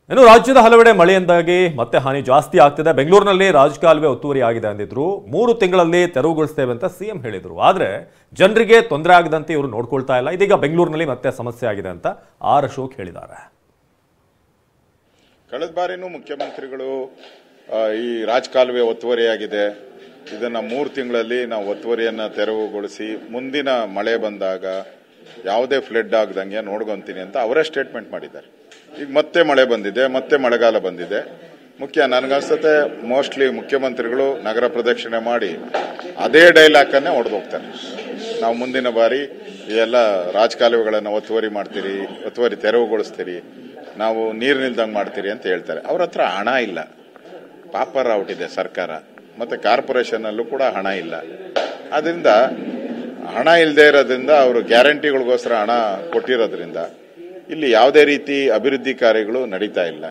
ಇನ್ನು ರಾಜ್ಯದ ಹಲವೆಡೆ ಮಳೆಯಿಂದಾಗಿ ಮತ್ತೆ ಹಾನಿ ಜಾಸ್ತಿ ಆಗ್ತಿದೆ. ಬೆಂಗಳೂರಿನಲ್ಲಿ ರಾಜಕಾಲುವೆ ಒತ್ತುವರಿ ಆಗಿದೆ ಅಂದಿದ್ರು. 3 ತಿಂಗಳಲ್ಲಿ ತೆರವುಗೊಳಿಸ್ತೇವೆ ಅಂತ ಸಿಎಂ ಹೇಳಿದ್ರು. ಆದ್ರೆ ಜನರಿಗೆ ತೊಂದರೆ ಆಗದಂತೆ ಇವರು ನೋಡ್ಕೊಳ್ತಾ ಇಲ್ಲ. ಇದೀಗ ಬೆಂಗಳೂರಿನಲ್ಲಿ ಮತ್ತೆ ಸಮಸ್ಯೆ ಆಗಿದೆ ಅಂತ ಆರ್ ಅಶೋಕ್ ಹೇಳಿದ್ದಾರೆ. ಕಳೆದ ಬಾರಿನೂ ಮುಖ್ಯಮಂತ್ರಿಗಳು ಈ ರಾಜಕಾಲುವೆ ಒತ್ತುವರಿಯಾಗಿದೆ, ಇದನ್ನ 3 ತಿಂಗಳಲ್ಲಿ ನಾವು ಒತ್ತುವರಿಯನ್ನ ತೆರವುಗೊಳಿಸಿ ಮುಂದಿನ ಮಳೆ ಬಂದಾಗ ಯಾವುದೇ ಫ್ಲಡ್ ಆಗದಂಗೆ ನೋಡ್ಕೊಂತೀನಿ ಅಂತ ಅವರೇ ಸ್ಟೇಟ್ಮೆಂಟ್ ಮಾಡಿದ್ದಾರೆ. ಈಗ ಮತ್ತೆ ಮಳೆ ಬಂದಿದೆ, ಮತ್ತೆ ಮಳೆಗಾಲ ಬಂದಿದೆ. ನನಗನ್ಸುತ್ತೆ ಮೋಸ್ಟ್ಲಿ ಮುಖ್ಯಮಂತ್ರಿಗಳು ನಗರ ಪ್ರದಕ್ಷಿಣೆ ಮಾಡಿ ಅದೇ ಡೈಲಾಗನ್ನೇ ಹೊಡೆದೋಗ್ತಾರೆ. ನಾವು ಮುಂದಿನ ಬಾರಿ ಈ ಎಲ್ಲ ರಾಜಕಾಲುವೆಗಳನ್ನು ಒತ್ತುವರಿ ಮಾಡ್ತೀರಿ, ಒತ್ತುವರಿ ತೆರವುಗೊಳಿಸ್ತೀರಿ, ನಾವು ನೀರು ನಿಲ್ದಂಗೆ ಮಾಡ್ತೀರಿ ಅಂತ ಹೇಳ್ತಾರೆ. ಅವ್ರ ಹತ್ರ ಹಣ ಇಲ್ಲ, ಪಾಪರ್ ಔಟ್ ಇದೆ ಸರ್ಕಾರ, ಮತ್ತೆ ಕಾರ್ಪೊರೇಷನ್ ಅಲ್ಲೂ ಕೂಡ ಹಣ ಇಲ್ಲ. ಅದರಿಂದ ಹಣ ಇಲ್ಲದೆ ಇರೋದ್ರಿಂದ ಅವರು ಗ್ಯಾರಂಟಿಗಳಿಗೋಸ್ಕರ ಹಣ ಕೊಟ್ಟಿರೋದ್ರಿಂದ ಇಲ್ಲಿ ಯಾವುದೇ ರೀತಿ ಅಭಿವೃದ್ಧಿ ಕಾರ್ಯಗಳು ನಡೀತಾ ಇಲ್ಲ.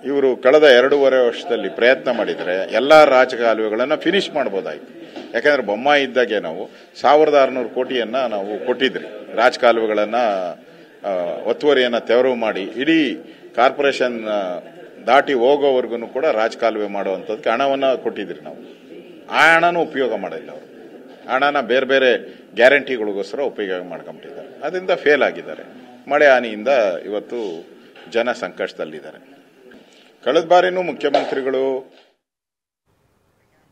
ಇವರು ಕಳೆದ 2.5 ವರ್ಷದಲ್ಲಿ ಪ್ರಯತ್ನ ಮಾಡಿದರೆ ಎಲ್ಲಾ ರಾಜಕಾಲುವೆಗಳನ್ನು ಫಿನಿಶ್ ಮಾಡಬಹುದಾಯಿತು. ಯಾಕಂದ್ರೆ ಬೊಮ್ಮಾಯಿ ಇದ್ದಾಗೆ ನಾವು 1600 ಕೋಟಿಯನ್ನ ನಾವು ಕೊಟ್ಟಿದ್ರಿ. ರಾಜಕಾಲುವೆಗಳನ್ನ ಒತ್ತುವರಿಯನ್ನ ತೆರವು ಮಾಡಿ ಇಡೀ ಕಾರ್ಪೊರೇಷನ್ ದಾಟಿ ಹೋಗೋವರೆಗೂ ಕೂಡ ರಾಜಕಾಲುವೆ ಮಾಡುವಂಥದ್ದಕ್ಕೆ ಹಣವನ್ನ ಕೊಟ್ಟಿದ್ರಿ ನಾವು. ಆ ಹಣನೂ ಉಪಯೋಗ ಮಾಡಿಲ್ಲ. ಅವರು ಹಣನ ಬೇರೆ ಬೇರೆ ಗ್ಯಾರಂಟಿಗಳಿಗೋಸ್ಕರ ಉಪಯೋಗ ಮಾಡ್ಕೊಂಬಿಟ್ಟಿದ್ದಾರೆ. ಅದರಿಂದ ಫೇಲ್ ಆಗಿದ್ದಾರೆ. ಮಳೆ ಹಾನಿಯಿಂದ ಇವತ್ತು ಜನ ಸಂಕಷ್ಟದಲ್ಲಿದ್ದಾರೆ. ಕಳೆದ ಬಾರಿನೂ ಮುಖ್ಯಮಂತ್ರಿಗಳು